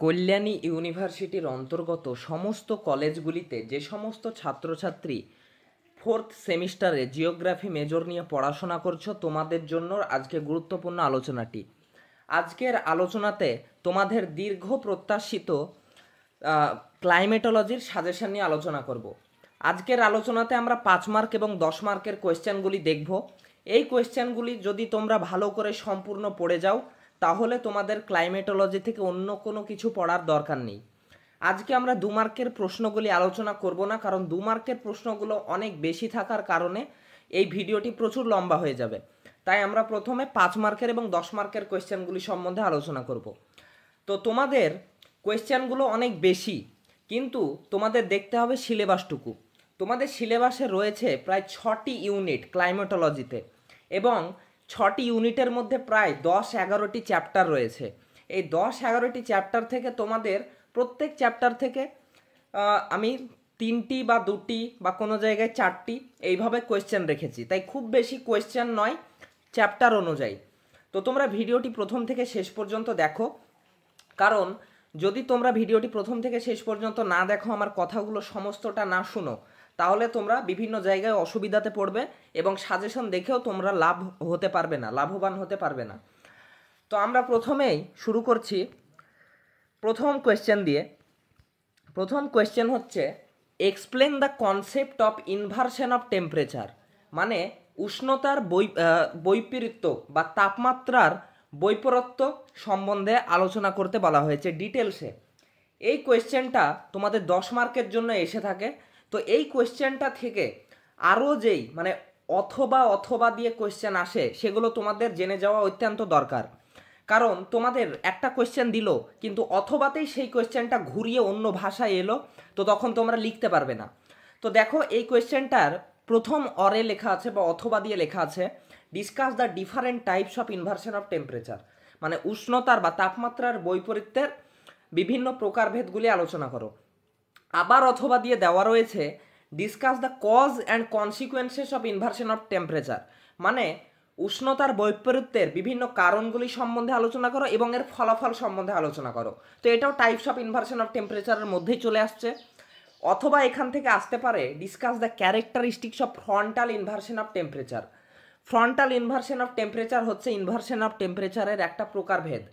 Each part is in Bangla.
কল্যাণী ইউনিভার্সিটির অন্তর্গত সমস্ত কলেজগুলিতে যে সমস্ত ছাত্রছাত্রী ফোর্থ সেমিস্টারে জিওগ্রাফি মেজর নিয়ে পড়াশোনা করছো, তোমাদের জন্য আজকে গুরুত্বপূর্ণ আলোচনাটি। আজকের আলোচনাতে তোমাদের দীর্ঘ প্রত্যাশিত ক্লাইমেটোলজির সাজেশন নিয়ে আলোচনা করব। আজকের আলোচনাতে আমরা 5 মার্ক এবং 10 মার্কের কোয়েশ্চেনগুলি দেখব। এই কোয়েশ্চেনগুলি যদি তোমরা ভালো করে সম্পূর্ণ পড়ে যাও, তাহলে তোমাদের ক্লাইমেটোলজি থেকে অন্য কোনো কিছু পড়ার দরকার নেই। আজকে আমরা 2 মার্কের প্রশ্নগুলি আলোচনা করব না, কারণ 2 মার্কের প্রশ্নগুলো অনেক বেশি থাকার কারণে এই ভিডিওটি প্রচুর লম্বা হয়ে যাবে। তাই আমরা প্রথমে 5 মার্কের এবং 10 মার্কের কোয়েশ্চেনগুলি সম্বন্ধে আলোচনা করব। তো তোমাদের কোয়েশ্চেনগুলো অনেক বেশি, কিন্তু তোমাদের দেখতে হবে সিলেবাসটুকু। তোমাদের সিলেবাসে রয়েছে প্রায় 6টি ইউনিট ক্লাইমেটোলজিতে, এবং 6টি ইউনিটের মধ্যে প্রায় 10-11টি চ্যাপ্টার রয়েছে। এই 10-11টি চ্যাপ্টার থেকে তোমাদের প্রত্যেক চ্যাপ্টার থেকে আমি 3টি বা 2টি বা কোনো জায়গায় 4টি এইভাবে কোয়েশ্চেন রেখেছি। তাই খুব বেশি কোয়েশ্চেন নয় চ্যাপ্টার অনুযায়ী। তো তোমরা ভিডিওটি প্রথম থেকে শেষ পর্যন্ত দেখো, কারণ যদি তোমরা ভিডিওটি প্রথম থেকে শেষ পর্যন্ত না দেখো, আমার কথাগুলো সমস্তটা না শুনো, তাহলে তোমরা বিভিন্ন জায়গায় অসুবিধাতে পড়বে এবং সাজেশন দেখেও তোমরা লাভবান হতে পারবে না। তো আমরা প্রথমেই শুরু করছি প্রথম কোয়েশ্চেন দিয়ে। প্রথম কোয়েশ্চেন হচ্ছে, explain the concept of inversion of temperature, মানে উষ্ণতার বৈপরীত্য বা তাপমাত্রার বৈপরত্য সম্বন্ধে আলোচনা করতে বলা হয়েছে ডিটেলসে। এই কোয়েশ্চেনটা তোমাদের 10 মার্কের জন্য এসে থাকে। তো এই কোয়েশ্চেনটা থেকে আরও যেই অথবা দিয়ে কোয়েশ্চেন আসে, সেগুলো তোমাদের জেনে যাওয়া অত্যন্ত দরকার। কারণ তোমাদের একটা কোয়েশ্চেন দিল, কিন্তু অথবাতেই সেই কোয়েশ্চেনটা ঘুরিয়ে অন্য ভাষায় এলো, তো তখন তোমরা লিখতে পারবে না। তো দেখো, এই কোয়েশ্চেনটার প্রথম অরে লেখা আছে বা অথবা দিয়ে লেখা আছে, discuss the different types of inversion of temperature, মানে উষ্ণতার বা তাপমাত্রার বৈপরীত্যের বিভিন্ন প্রকারভেদগুলি আলোচনা করো। আবার অথবা দিয়ে দেওয়া রয়েছে, discuss the cause and consequences of inversion of temperature, মানে উষ্ণতার বৈপরীত্যের বিভিন্ন কারণগুলি সম্বন্ধে আলোচনা করো এবং এর ফলাফল সম্বন্ধে আলোচনা করো। তো এটাও টাইপস অফ ইনভার্সন অফ টেম্পারেচারের মধ্যেই চলে আসছে। অথবা এখান থেকে আসতে পারে, discuss the characteristics of frontal inversion of temperature. Frontal inversion of temperature হচ্ছে ইনভার্সন অফ টেম্পারেচারের একটা প্রকারভেদ।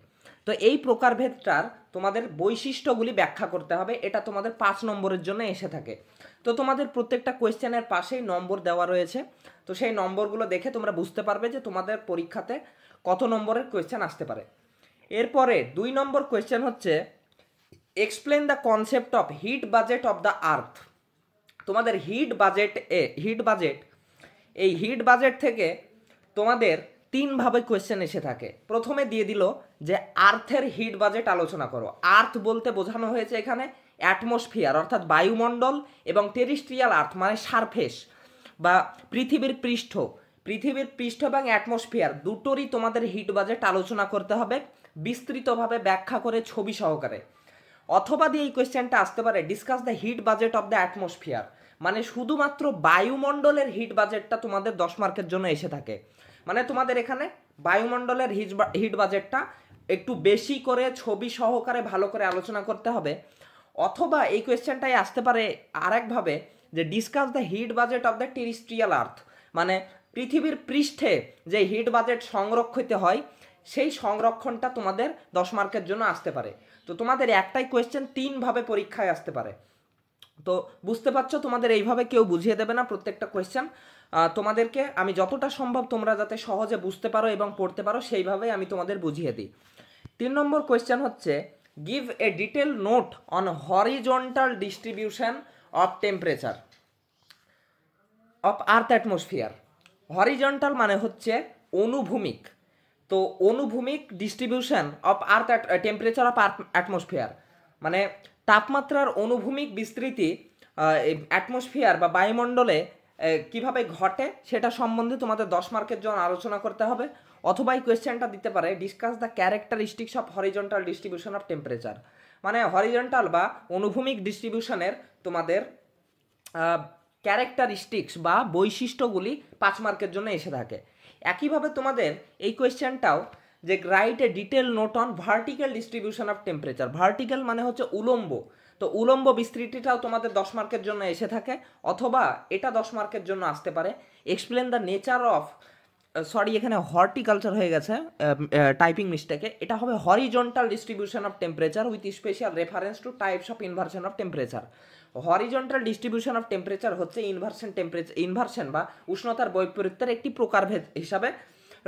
তো এই প্রকারভেদটার তোমাদের বৈশিষ্ট্যগুলি ব্যাখ্যা করতে হবে, এটা তোমাদের 5 নম্বরের জন্য এসে থাকে। তো তোমাদের প্রত্যেকটা কোয়েশ্চেনের পাশেই নম্বর দেওয়া রয়েছে, তো সেই নম্বরগুলো দেখে তোমরা বুঝতে পারবে যে তোমাদের পরীক্ষাতে কত নম্বরের কোয়েশ্চেন আসতে পারে। এরপরে 2 নম্বর কোয়েশ্চেন হচ্ছে, explain the concept of heat budget of the earth. তোমাদের হিট বাজেট থেকে তোমাদের 3 ভাবে কোয়েশ্চেন এসে থাকে। প্রথমে দিয়ে দিল যে আর্থের হিট বাজেট আলোচনা করো। আর্থ বলতে বোঝানো হয়েছে এখানে অ্যাটমসফিয়ার অর্থাৎ বায়ুমণ্ডল, এবং টেরিস্ট্রিয়াল আর্থ মানে সারফেস বা পৃথিবীর পৃষ্ঠ এবং অ্যাটমসফিয়ার দুটোরই তোমাদের হিট বাজেট আলোচনা করতে হবে, বিস্তৃতভাবে ব্যাখ্যা করে ছবি সহকারে। অথবা দিয়ে এই কোয়েশ্চেনটা আসতে পারে, discuss the heat budget of the atmosphere, মানে শুধুমাত্র বায়ুমণ্ডলের হিট বাজেটটা তোমাদের 10 মার্কের জন্য এসে থাকে। মানে তোমাদের এখানে বায়ুমণ্ডলের হিট বাজেটটা একটু বেশি করে ছবি সহকারে ভালো করে আলোচনা করতে হবে। অথবা এই কোয়েশ্চেনটাই আসতে পারে আরেকভাবে, যে discuss the heat budget of the terrestrial earth, মানে পৃথিবীর পৃষ্ঠে যে হিট বাজেট সংরক্ষিত হয়, সেই সংরক্ষণটা তোমাদের 10 মার্কের জন্য আসতে পারে। তো তোমাদের একটাই কোয়েশ্চেন 3 ভাবে পরীক্ষায় আসতে পারে। তো বুঝতে পারছো, তোমাদের এইভাবে কেউ বুঝিয়ে দেবে না প্রত্যেকটা কোয়েশ্চেন। তোমাদেরকে আমি যতটা সম্ভব তোমরা যাতে সহজে বুঝতে পারো এবং পড়তে পারো সেইভাবেই আমি তোমাদের বুঝিয়ে দিই। 3 নম্বর কোয়েশ্চেন হচ্ছে, give a detail note on horizontal distribution of temperature of earth atmosphere. Horizontal মানে হচ্ছে অনুভূমিক। তো অনুভূমিক distribution of earth temperature of earth atmosphere, মানে তাপমাত্রার অনুভূমিক বিস্তৃতি অ্যাটমসফিয়ার বা বায়ুমণ্ডলে কিভাবে ঘটে সেটা সম্বন্ধে তোমাদের 10 মার্কের জন্য আলোচনা করতে হবে। অথবা এই কোয়েশ্চেনটা দিতে পারে, discuss the characteristics of horizontal distribution of temperature, মানে হরিজন্টাল বা অনুভূমিক ডিস্ট্রিবিউশনের তোমাদের ক্যারেক্টারিস্টিক্স বা বৈশিষ্ট্যগুলি 5 মার্কের জন্য এসে থাকে। একইভাবে তোমাদের এই কোয়েশ্চেনটাও যে right a detail note on vertical distribution of temperature. Vertical মানে হচ্ছে উলম্ব, তো উলম্ব বিস্তৃতিটাও তোমাদের 10 মার্কের জন্য এসে থাকে, অথবা এটা 10 মার্কের জন্য আসতে পারে। Explain the nature of, sorry এখানে হর্টিকালচার হয়ে গেছে টাইপিং মিস্টেকে, এটা হবে horizontal distribution of temperature with special reference to types of inversion of temperature. Horizontal distribution of temperature হচ্ছে ইনভার্সন বা উষ্ণতার বৈপরীত্যের একটি প্রকারভেদ হিসাবে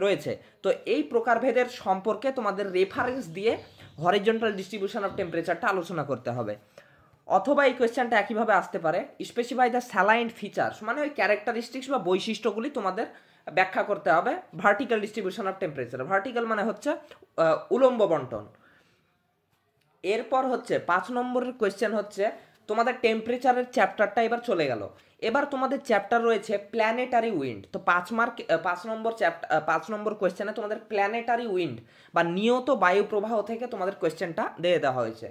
রয়েছে। তো এই প্রকারভেদের সম্পর্কে তোমাদের রেফারেন্স দিয়ে হরিজন্টাল ডিস্ট্রিবিউশন অফ টেম্পারেচারটা আলোচনা করতে হবে। অথবা এই কোয়েশ্চেনটা একইভাবে আসতে পারে, স্পেসিফাই দ্য স্যালাইন ফিচার্স, মানে ওই ক্যারেক্টারিস্টিক্স বা বৈশিষ্ট্যগুলি তোমাদের ব্যাখ্যা করতে হবে vertical distribution of temperature. Vertical মানে হচ্ছে উলম্ব বন্টন। এরপর হচ্ছে 5 নম্বরের কোয়েশ্চেন হচ্ছে তোমাদের টেম্পারেচারের চ্যাপ্টারটা এবার চলে গেল। এবার তোমাদের চ্যাপ্টার রয়েছে প্ল্যানেটারি উইন্ড। তো 5 নম্বর কোয়েশ্চেনে তোমাদের প্ল্যানেটারি উইন্ড বা নিয়ত বায়ু প্রবাহ থেকে তোমাদের কোয়েশ্চেনটা দিয়ে দেওয়া হয়েছে।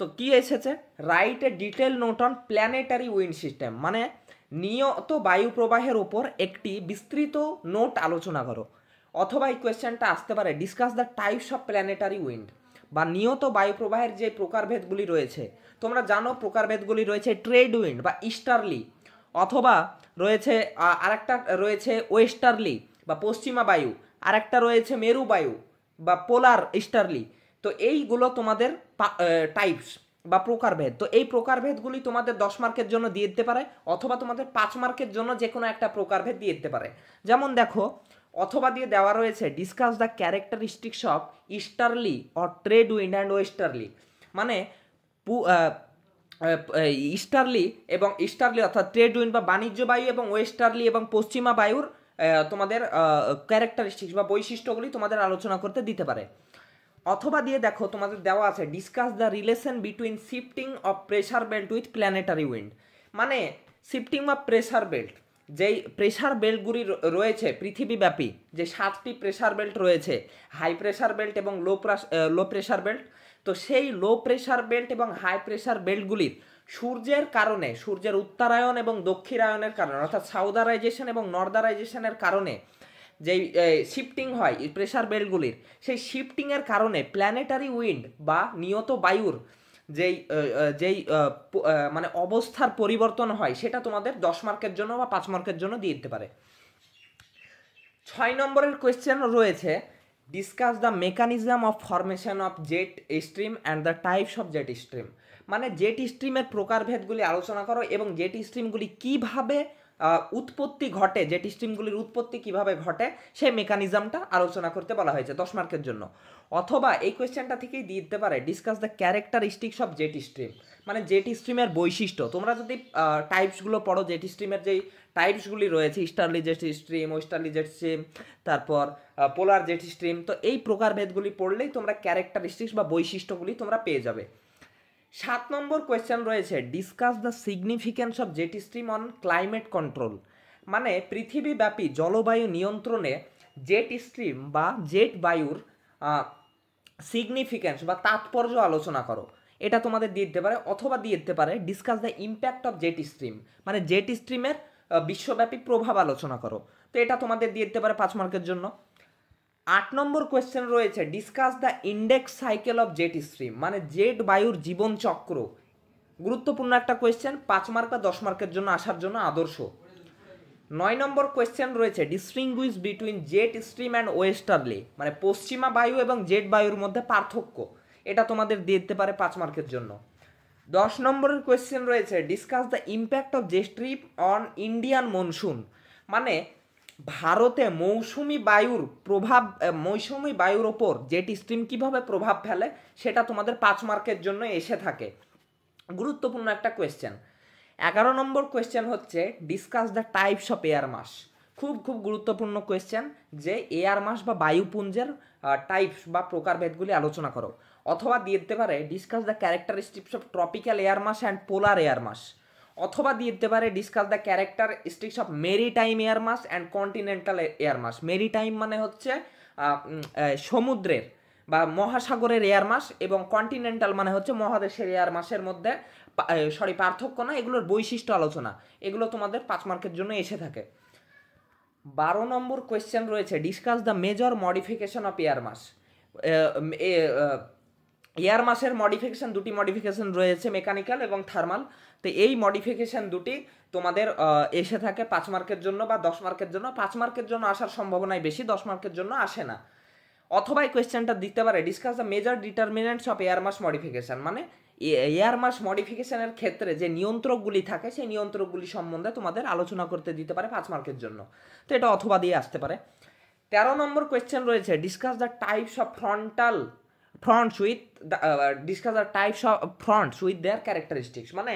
তো কি এসেছে, right a detail note on planetary wind system, মানে নিয়ত বায়ু প্রবাহের উপর একটি বিস্তৃত নোট আলোচনা করো। অথবা এই কোয়েশ্চেনটা আসতে পারে, discuss the types of planetary wind, বা নিয়ত বায়ু প্রবাহের যে প্রকারভেদগুলি রয়েছে। তোমরা জানো প্রকারভেদগুলি রয়েছে ট্রেড উইন্ড বা ইস্টার্লি, অথবা রয়েছে আরেকটা রয়েছে ওয়েস্টার্লি বা পশ্চিমা বায়ু, আরেকটা রয়েছে মেরু বায়ু বা পোলার ইস্টার্লি। তো এইগুলো তোমাদের টাইপস বা প্রকারভেদ। তো এই প্রকারভেদগুলি তোমাদের 10 মার্কের জন্য দিয়ে দিতে পারে, অথবা তোমাদের 5 মার্কের জন্য যে কোনো একটা প্রকারভেদ দিয়ে দিতে পারে। যেমন দেখো, অথবা দিয়ে দেওয়া রয়েছে discuss the characteristics of easterly or trade wind and westerly, মানে ইস্টার্লি এবং ইস্টার্লি অর্থাৎ ট্রেড উইন্ড বা বাণিজ্য বায়ু, এবং ওয়েস্টার্লি এবং পশ্চিমা বায়ুর তোমাদের ক্যারেক্টারিস্টিক্স বা বৈশিষ্ট্যগুলি তোমাদের আলোচনা করতে দিতে পারে। অথবা দিয়ে দেখো তোমাদের দেওয়া আছে discuss the relation between shifting of pressure belt with planetary wind, মানে শিফটিং অফ প্রেসার বেল্ট, যেই প্রেসার বেল্টগুলি রয়েছে পৃথিবীব্যাপী, যে 7টি প্রেসার বেল্ট রয়েছে, হাই প্রেসার বেল্ট এবং লো প্রেসার বেল্ট। তো সেই লো প্রেসার বেল্ট এবং হাই প্রেসার বেল্টগুলির সূর্যের কারণে, সূর্যের উত্তরায়ণ এবং দক্ষিণায়নের কারণে, অর্থাৎ সাউদারাইজেশন এবং নর্দারাইজেশনের কারণে যেই শিফটিং হয় প্রেসার বেল্টগুলির, সেই শিফটিংয়ের কারণে প্ল্যানেটারি উইন্ড বা নিয়ত বায়ুর যেই যেই মানে অবস্থার পরিবর্তন হয়, সেটা তোমাদের 10 মার্কের জন্য বা 5 মার্কের জন্য দিয়ে দিতে পারে। 6 নম্বরের কোয়েশ্চেন রয়েছে discuss the mechanism of formation of jet stream and the types of jet stream, মানে জেট স্ট্রিমের প্রকারভেদগুলি আলোচনা করো এবং জেট স্ট্রিমগুলি কীভাবে উৎপত্তি ঘটে, জেট স্ট্রিমগুলির উৎপত্তি কিভাবে ঘটে সেই মেকানিজমটা আলোচনা করতে বলা হয়েছে 10 মার্কের জন্য। অথবা এই কোয়েশ্চেনটা থেকেই দিয়ে দিতে পারে discuss the characteristics of jet stream, মানে জেট স্ট্রিমের বৈশিষ্ট্য। তোমরা যদি টাইপসগুলো পড়ো, জেট স্ট্রিমের যেই টাইপসগুলি রয়েছে, easterly jet stream, westerly jet stream, তারপর পোলার জেট স্ট্রিম, তো এই প্রকারভেদগুলি পড়লেই তোমরা ক্যারেক্টারিস্টিক্স বা বৈশিষ্ট্যগুলি তোমরা পেয়ে যাবে। 7 নম্বর কোয়েশ্চেন রয়েছে discuss the significance of jet stream on climate control, মানে পৃথিবীব্যাপী জলবায়ু নিয়ন্ত্রণে জেট স্ট্রিম বা জেট বায়ুর সিগনিফিক্যান্স বা তাৎপর্য আলোচনা করো। এটা তোমাদের দিয়ে দিতে পারে। অথবা দিয়ে দিতে পারে discuss the impact of jet stream, মানে জেট স্ট্রিমের বিশ্বব্যাপী প্রভাব আলোচনা করো। তো এটা তোমাদের দিয়ে দিতে পারে 5 মার্কের জন্য। 8 নম্বর কোয়েশ্চেন রয়েছে discuss the index cycle of jet stream, মানে জেট বায়ুর জীবন চক্র। গুরুত্বপূর্ণ একটা কোয়েশ্চেন, 5 মার্ক বা 10 মার্কের জন্য আসার জন্য আদর্শ। 9 নম্বর কোয়েশ্চেন রয়েছে distinguish between jet stream and westerly, মানে পশ্চিমা বায়ু এবং জেট বায়ুর মধ্যে পার্থক্য। এটা তোমাদের দিয়ে দিতে পারে 5 মার্কের জন্য। 10 নম্বরের কোয়েশ্চেন রয়েছে discuss the impact of jet stream on Indian monsoon, মানে ভারতে মৌসুমি বায়ুর ওপর জেট স্ট্রিম কীভাবে প্রভাব ফেলে, সেটা তোমাদের 5 মার্কের জন্য এসে থাকে। গুরুত্বপূর্ণ একটা কোয়েশ্চেন। 11 নম্বর কোয়েশ্চেন হচ্ছে discuss the types of air mass, খুব গুরুত্বপূর্ণ কোয়েশ্চেন, যে এয়ার মাস বা বায়ুপুঞ্জের টাইপস বা প্রকারভেদগুলি আলোচনা করো। অথবা দিয়ে দিতে পারে discuss the characteristics of tropical air mass and polar air mass. অথবা দিয়ে দিতে পারে discuss the characteristics of maritime air mass and continental air mass. Maritime মানে হচ্ছে সমুদ্রের বা মহাসাগরের এয়ার মাস, এবং কন্টিনেন্টাল মানে হচ্ছে মহাদেশের এয়ার মাসের মধ্যে পার্থক্য না, এগুলোর বৈশিষ্ট্য আলোচনা। এগুলো তোমাদের 5 মার্কের জন্য এসে থাকে। 12 নম্বর কোয়েশ্চেন রয়েছে, discuss the major modification of air mass. Air মাসের মডিফিকেশন, দুটি মডিফিকেশন রয়েছে, মেকানিক্যাল এবং থার্মাল। তো এই মডিফিকেশন দুটি তোমাদের এসে থাকে 5 মার্কের জন্য বা 10 মার্কের জন্য। 5 মার্কের জন্য আসার সম্ভাবনাই বেশি, 10 মার্কের জন্য আসে না। অথবা এই কোয়েশ্চেনটা দিতে পারে, discuss the major determinants of air mass modification, মানে এয়ার মাস মডিফিকেশনের ক্ষেত্রে যে নিয়ন্ত্রকগুলি থাকে সেই নিয়ন্ত্রকগুলি সম্বন্ধে তোমাদের আলোচনা করতে দিতে পারে 5 মার্কের জন্য। তো এটা অথবা দিয়ে আসতে পারে। 13 নম্বর কোয়েশ্চেন রয়েছে, discuss the types of fronts with discuss the types of fronts with their characteristics, মানে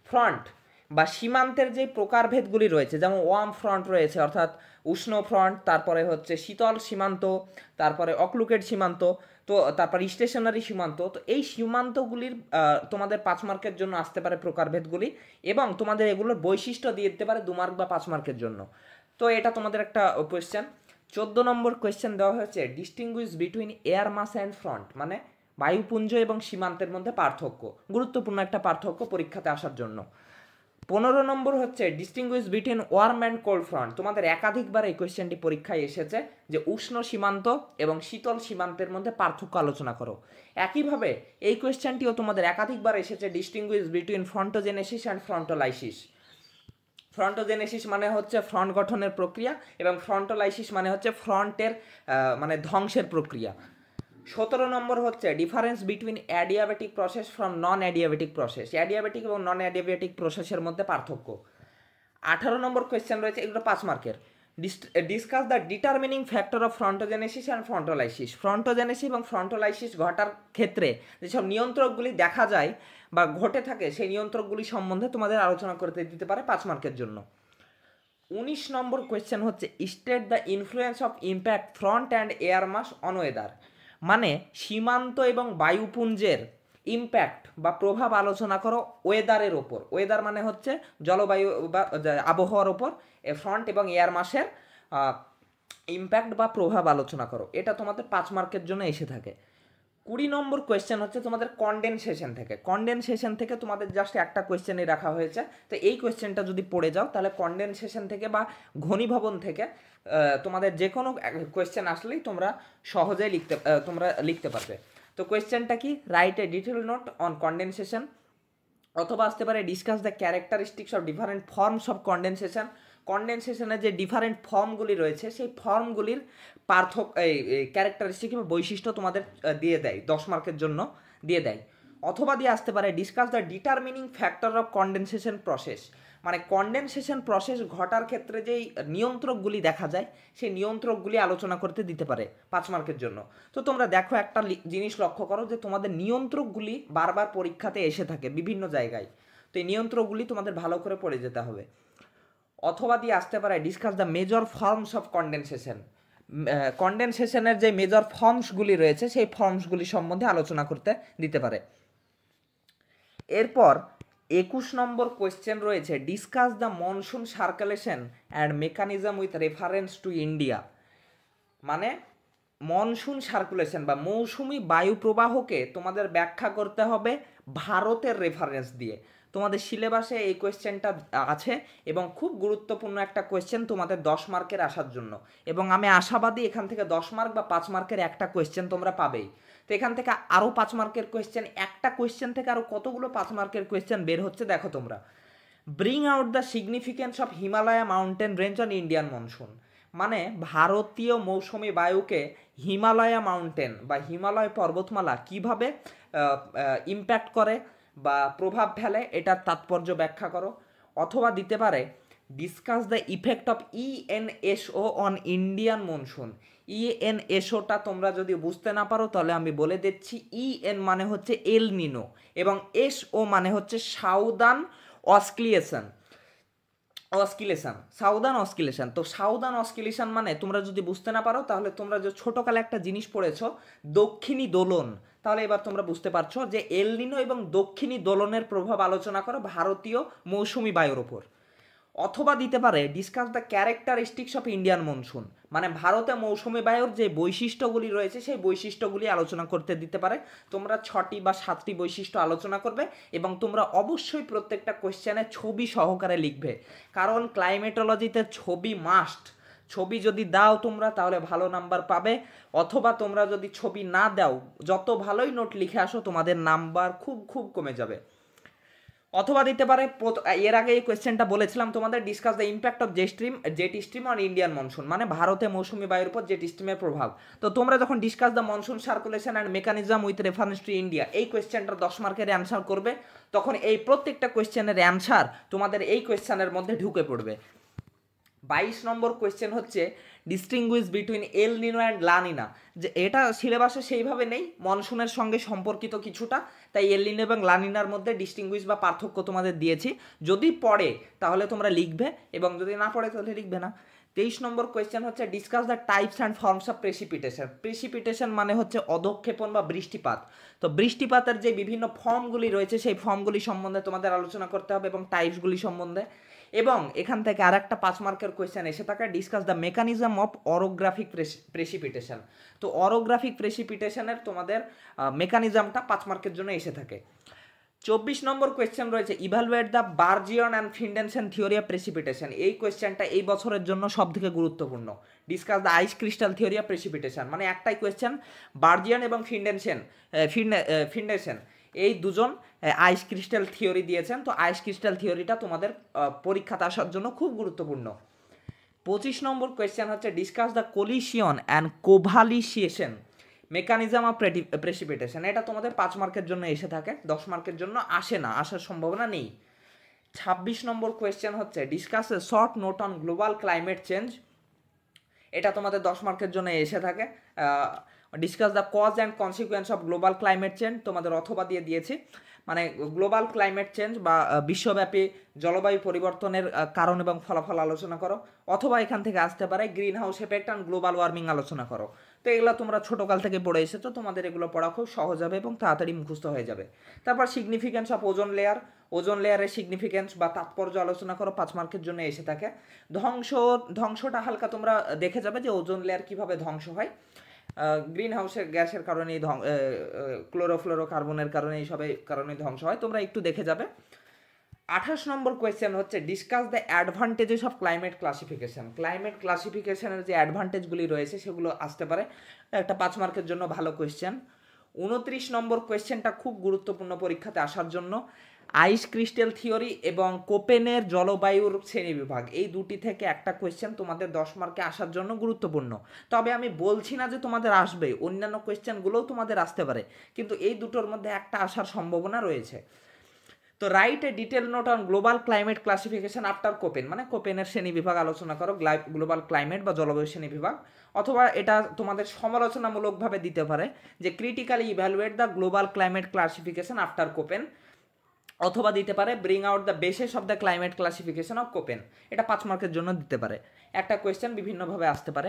ফ্রন্ট বা সীমান্তের যে প্রকারভেদগুলি রয়েছে, যেমন ওয়ার্ম ফ্রন্ট রয়েছে অর্থাৎ উষ্ণ ফ্রন্ট, তারপরে হচ্ছে শীতল সীমান্ত, তারপরে অক্লুকেট সীমান্ত, তো তারপর স্টেশনারি সীমান্ত। তো এই সীমান্তগুলির তোমাদের 5 মার্কের জন্য আসতে পারে প্রকারভেদগুলি, এবং তোমাদের এগুলোর বৈশিষ্ট্য দিয়ে দিতে পারে 2 মার্ক বা 5 মার্কের জন্য। তো এটা তোমাদের একটা কোয়েশ্চেন। 14 নম্বর কোয়েশ্চেন দেওয়া হয়েছে, distinguish between air mass and front, মানে বায়ুপুঞ্জ এবং সীমান্তের মধ্যে পার্থক্য, গুরুত্বপূর্ণ একটা পার্থক্য পরীক্ষাতে আসার জন্য। 15 নম্বর হচ্ছে, distinguish between warm and cold front. তোমাদের একাধিকবার এই কোয়েশ্চেনটি পরীক্ষায় এসেছে যে উষ্ণ সীমান্ত এবং শীতল সীমান্তের মধ্যে পার্থক্য আলোচনা করো। একইভাবে এই কোয়েশ্চেনটিও তোমাদের একাধিকবার এসেছে, distinguish between frontogenesis and ফ্রন্টোলাইসিস। Frontogenesis মানে হচ্ছে ফ্রন্ট গঠনের প্রক্রিয়া, এবং ফ্রন্টোলাইসিস মানে হচ্ছে ফ্রন্টের মানে ধ্বংসের প্রক্রিয়া। 17 নম্বর হচ্ছে, difference between adiabatic process from non adiabatic process. Adiabatic এবং নন অ্যাডিয়াবেটিক প্রসেসের মধ্যে পার্থক্য। 18 নম্বর কোয়েশ্চেন রয়েছে, এগুলো 5 মার্কের, discuss the determining factor of frontogenesis and ফ্রন্টোলাইসিস। Frontogenesis এবং ফ্রন্টোলাইসিস ঘটার ক্ষেত্রে যেসব নিয়ন্ত্রকগুলি দেখা যায় বা ঘটে থাকে সেই নিয়ন্ত্রকগুলি সম্বন্ধে তোমাদের আলোচনা করতে দিতে পারে 5 মার্কের জন্য। 19 নম্বর কোয়েশ্চেন হচ্ছে, state the influence of impact front and air mass on weather, মানে সীমান্ত এবং বায়ুপুঞ্জের ইম্প্যাক্ট বা প্রভাব আলোচনা করো ওয়েদারের ওপর। ওয়েদার মানে হচ্ছে জলবায়ু বা আবহাওয়ার ওপর ফ্রন্ট এবং এয়ার মাসের ইম্প্যাক্ট বা প্রভাব আলোচনা করো। এটা তোমাদের 5 মার্কের জন্য এসে থাকে। 20 নম্বর কোয়েশ্চেন হচ্ছে তোমাদের কনডেনসেশন থেকে। কনডেনসেশন থেকে তোমাদের জাস্ট একটা কোয়েশ্চেনই রাখা হয়েছে। তো এই কোয়েশ্চেনটা যদি পড়ে যাও তাহলে কনডেনসেশন থেকে বা ঘনীভবন থেকে তোমাদের যে কোনো কোয়েশ্চেন আসলেই তোমরা সহজেই লিখতে পারবে। তো কোয়েশ্চেনটা কি, write a detail note on condensation, অথবা আসতে পারে discuss the characteristics of different forms of condensation. কনডেনসেশনের যে ডিফারেন্ট ফর্মগুলি রয়েছে সেই ফর্মগুলির পার্থক্য, ক্যারেক্টারিস্টিক বা বৈশিষ্ট্য তোমাদের দিয়ে দেয়, 10 মার্কের জন্য দিয়ে দেয়। অথবা দিয়ে আসতে পারে, discuss the determining factor of condensation process, মানে কনডেনসেশন প্রসেস ঘটার ক্ষেত্রে যেই নিয়ন্ত্রকগুলি দেখা যায় সেই নিয়ন্ত্রকগুলি আলোচনা করতে দিতে পারে 5 মার্কের জন্য। তো তোমরা দেখো একটা জিনিস লক্ষ্য করো যে তোমাদের নিয়ন্ত্রকগুলি বারবার পরীক্ষাতে এসে থাকে বিভিন্ন জায়গায়। তো এই নিয়ন্ত্রকগুলি তোমাদের ভালো করে পড়ে যেতে হবে। অথবা দিয়ে আসতে পারে, discuss the major forms of condensation. কনডেনসেশনের যে মেজর ফর্মসগুলি রয়েছে সেই ফর্মসগুলি সম্বন্ধে আলোচনা করতে দিতে পারে। এরপর 21 নম্বর কোয়েশ্চেন রয়েছে, discuss the monsoon circulation and mechanism with reference to India, মানে মনসুন সার্কুলেশন বা মৌসুমি বায়ু প্রবাহকে তোমাদের ব্যাখ্যা করতে হবে ভারতের রেফারেন্স দিয়ে। তোমাদের সিলেবাসে এই কোয়েশ্চেনটা আছে এবং খুব গুরুত্বপূর্ণ একটা কোয়েশ্চেন তোমাদের 10 মার্কের আসার জন্য, এবং আমি আশাবাদী এখান থেকে 10 মার্ক বা 5 মার্কের একটা কোয়েশ্চেন তোমরা পাবেই। তো এখান থেকে আরও 5 মার্কের কোয়েশ্চেন, একটা কোয়েশ্চেন থেকে আরও কতগুলো 5 মার্কের কোয়েশ্চেন বের হচ্ছে দেখো তোমরা। Bring out the significance of Himalaya mountain range on Indian monsoon, মানে ভারতীয় মৌসুমি বায়ুকে হিমালয়া মাউন্টেন বা হিমালয় পর্বতমালা কিভাবে ইম্প্যাক্ট করে বা প্রভাব ফেলে এটার তাৎপর্য ব্যাখ্যা করো। অথবা দিতে পারে, discuss the effect of ENSO on Indian monsoon. ইএনএসওটা তোমরা যদি বুঝতে না পারো তাহলে আমি বলে দিচ্ছি, ইএন মানে হচ্ছে এল নিনো এবং এসও মানে হচ্ছে সাউদার্ন অস্কিলেশন। সাউদার্ন অস্কিলেশন। তো সাউদার্ন অস্কিলেশন মানে তোমরা যদি বুঝতে না পারো তাহলে তোমরা যে ছোটকালে একটা জিনিস পড়েছো দক্ষিণী দোলন, তাহলে এবার তোমরা বুঝতে পারছো যে এল নিনো এবং দক্ষিণী দোলনের প্রভাব আলোচনা করো ভারতীয় মৌসুমি বায়ুর ওপর। অথবা দিতে পারে, discuss the characteristics of Indian monsoon, মানে ভারতে মৌসুমি বায়ুর যে বৈশিষ্ট্যগুলি রয়েছে সেই বৈশিষ্ট্যগুলি আলোচনা করতে দিতে পারে। তোমরা 6টি বা 7টি বৈশিষ্ট্য আলোচনা করবে এবং তোমরা অবশ্যই প্রত্যেকটা কোয়েশ্চেনে ছবি সহকারে লিখবে, কারণ ক্লাইমেটোলজিতে ছবি মাস্ট। ছবি যদি দাও তোমরা তাহলে ভালো নাম্বার পাবে, অথবা তোমরা যদি ছবি না দাও, যত ভালোই নোট লিখে আসো তোমাদের নাম্বার খুব খুব কমে যাবে। অথবা দিতে পারে, এর আগে এই কোয়েশ্চেনটা বলেছিলাম তোমাদের, discuss the impact of jet stream on Indian monsoon, মানে ভারতে মৌসুমী বায়ুর উপর জেট স্ট্রিমের প্রভাব। তো তোমরা যখন discuss the monsoon circulation and mechanism with reference to India এই কোয়েশ্চেনটা 10 মার্কের অ্যান্সার করবে, তখন এই প্রত্যেকটা কোয়েশ্চেনের অ্যান্সার তোমাদের এই কোয়েশ্চেনের মধ্যে ঢুকে পড়বে। 22 নম্বর কোয়েশ্চেন হচ্ছে distinguish between L Niño and লা নিনা, যে এটা সিলেবাসে সেইভাবে নেই, মনসুনের সঙ্গে সম্পর্কিত কিছুটা, তাই এল নিনো এবং লা নিনার মধ্যে ডিস্টিংগুইশ বা পার্থক্য তোমাদের দিয়েছি, যদি পড়ে তাহলে তোমরা লিখবে এবং যদি না পড়ে তাহলে লিখবে না। 23 নম্বর কোয়েশ্চেন হচ্ছে discuss the types and forms of precipitation. Precipitation মানে হচ্ছে অধঃক্ষেপণ বা বৃষ্টিপাত। তো বৃষ্টিপাতের যে বিভিন্ন ফর্মগুলি রয়েছে সেই ফর্মগুলি সম্বন্ধে তোমাদের আলোচনা করতে হবে এবং টাইপসগুলি সম্বন্ধে। এবং এখান থেকে আর একটা 5 মার্কের কোয়েশ্চেন এসে থাকে, discuss the mechanism of orographic precipitation. তো অরোগ্রাফিক প্রেসিপিটেশনের তোমাদের মেকানিজমটা 5 মার্কের জন্য এসে থাকে। 24 নম্বর কোয়েশ্চেন রয়েছে evaluate the Bergeron and Findeisen theory of precipitation. এই কোয়েশ্চেনটা এই বছরের জন্য সব থেকে গুরুত্বপূর্ণ। Discuss the ice crystal theory of precipitation, মানে একটাই কোয়েশ্চেন, বার্জিয়ন এবং ফিন্ডেনসেন এই দুজন আইস ক্রিস্টাল থিওরি দিয়েছেন। তো আইস ক্রিস্টাল থিওরিটা তোমাদের পরীক্ষাতে আসার জন্য খুব গুরুত্বপূর্ণ। 25 নম্বর কোয়েশ্চেন হচ্ছে discuss the collision and coalescence mechanism of precipitation. এটা তোমাদের 5 মার্কের জন্য এসে থাকে, 10 মার্কের জন্য আসে না, আসার সম্ভাবনা নেই। 26 নম্বর কোয়েশ্চেন হচ্ছে discuss a short note on global climate change. এটা তোমাদের 10 মার্কের জন্য এসে থাকে। Discuss the cause and consequence of global climate change, তোমাদের অথবা দিয়ে দিয়েছি, মানে গ্লোবাল ক্লাইমেট চেঞ্জ বা বিশ্বব্যাপী জলবায়ু পরিবর্তনের কারণ এবং ফলাফল আলোচনা করো, অথবা এখান থেকে আসতে পারে green house effect and global warming আলোচনা করো। তো এগুলো তোমরা ছোটোকাল থেকে পড়ে এসেছো, তোমাদের এগুলো পড়া খুব সহজ হবে এবং তাড়াতাড়ি মুখস্থ হয়ে যাবে। তারপর significance of ozone layer, ozone লেয়ারের সিগনিফিকেন্স বা তাৎপর্য আলোচনা করো, 5 মার্কের জন্য এসে থাকে। ধ্বংসটা হালকা তোমরা দেখে যাবে যে ওজোন লেয়ার কীভাবে ধ্বংস হয়, গ্রিন হাউসের গ্যাসের কারণে, ক্লোরোফ্লোরো কার্বনের কারণে, এইসবের কারণে ধ্বংস হয়, তোমরা একটু দেখে যাবে। 28 নম্বর কোয়েশ্চেন হচ্ছে discuss the advantages of climate classification. Climate ক্লাসিফিকেশনের যে অ্যাডভান্টেজগুলি রয়েছে সেগুলো আসতে পারে, একটা 5 মার্কের জন্য ভালো কোয়েশ্চেন। 29 নম্বর কোয়েশ্চেনটা খুব গুরুত্বপূর্ণ পরীক্ষাতে আসার জন্য, আইস ক্রিস্টাল থিওরি এবং কোপেনের জলবায়ুর শ্রেণীবিভাগ, এই দুটি থেকে একটা কোয়েশ্চেন তোমাদের 10 মার্কে আসার জন্য গুরুত্বপূর্ণ। তবে আমি বলছি না যে তোমাদের আসবে, অন্যান্য কোয়েশ্চেনগুলোও তোমাদের আসতে পারে, কিন্তু এই দুটোর মধ্যে একটা আসার সম্ভাবনা রয়েছে। তো right a detail note on global climate classification after Copen, মানে কোপেনের শ্রেণীবিভাগ আলোচনা করো, গ্লোবাল ক্লাইমেট বা জলবায়ু শ্রেণীবিভাগ। অথবা এটা তোমাদের সমালোচনামূলকভাবে দিতে পারে যে critically evaluate the global climate classification after Copen, অথবা দিতে পারে bring out the basis of the climate classification of Copen. এটা 5 মার্কের জন্য দিতে পারে, একটা কোয়েশ্চেন বিভিন্নভাবে আসতে পারে।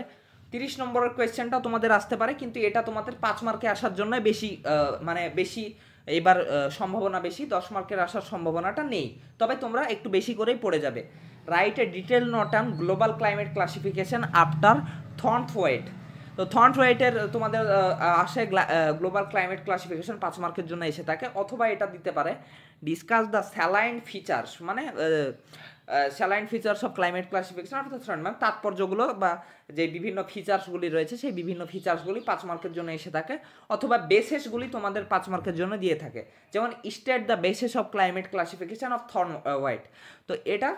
30 নম্বরের কোয়েশ্চেনটাও তোমাদের আসতে পারে, কিন্তু এটা তোমাদের 5 মার্কে আসার জন্য বেশি, মানে বেশি এবার সম্ভাবনা বেশি, 10 মার্কের আসার সম্ভাবনাটা নেই, তবে তোমরা একটু বেশি করেই পড়ে যাবে। Write a detail note on global climate classification after Thornthwaite. তো থর্নথওয়েটের তোমাদের আসে গ্লোবাল ক্লাইমেট ক্লাসিফিকেশন, 5 মার্কের জন্য এসে থাকে। অথবা এটা দিতে পারে ডিসকাস দ্য স্যালাইন ফিচার্স, মানে saline features of climate classification অর্থাৎ মানে তাৎপর্যগুলো বা যে বিভিন্ন ফিচার্সগুলি রয়েছে সেই বিভিন্ন ফিচার্সগুলি 5 মার্কের জন্য এসে থাকে। অথবা বেসিসগুলি তোমাদের 5 মার্কের জন্য দিয়ে থাকে, যেমন state the basis of climate classification of Thornthwaite. তো এটা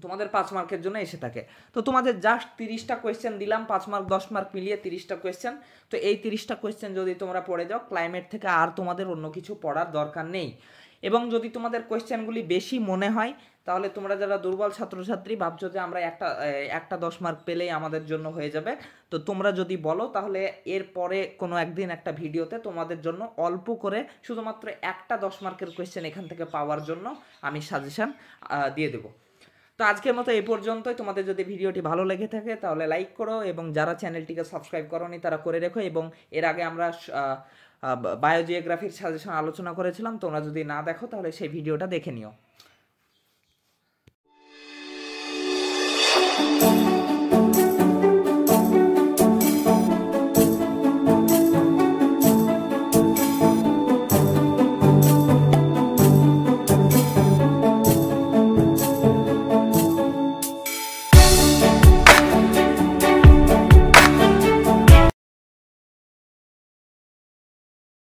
তোমাদের 5 মার্কের জন্য এসে থাকে। তো তোমাদের জাস্ট 30টা কোয়েশ্চেন দিলাম, 5 মার্ক 10 মার্ক মিলিয়ে 30টা কোয়েশ্চেন। তো এই 30টা কোয়েশ্চেন যদি তোমরা পড়ে যাও, ক্লাইমেট থেকে আর তোমাদের অন্য কিছু পড়ার দরকার নেই। এবং যদি তোমাদের কোয়েশ্চেনগুলি বেশি মনে হয়, তাহলে তোমরা যারা দুর্বল ছাত্রছাত্রী ভাবছো যে আমরা একটা 10 মার্ক পেলেই আমাদের জন্য হয়ে যাবে, তো তোমরা যদি বলো তাহলে এর পরে কোনো একদিন একটা ভিডিওতে তোমাদের জন্য অল্প করে শুধুমাত্র একটা 10 মার্কের কোয়েশ্চেন এখান থেকে পাওয়ার জন্য আমি সাজেশন দিয়ে দেবো। তো আজকের মতো এই পর্যন্তই। তোমাদের যদি ভিডিওটি ভালো লেগে থাকে তাহলে লাইক করো, এবং যারা চ্যানেলটিকে সাবস্ক্রাইব করোনি তারা করে রেখো। এবং এর আগে আমরা বায়োজিওগ্রাফির সাজেশন আলোচনা করেছিলাম, তোমরা যদি না দেখো তাহলে সেই ভিডিওটা দেখে নিও।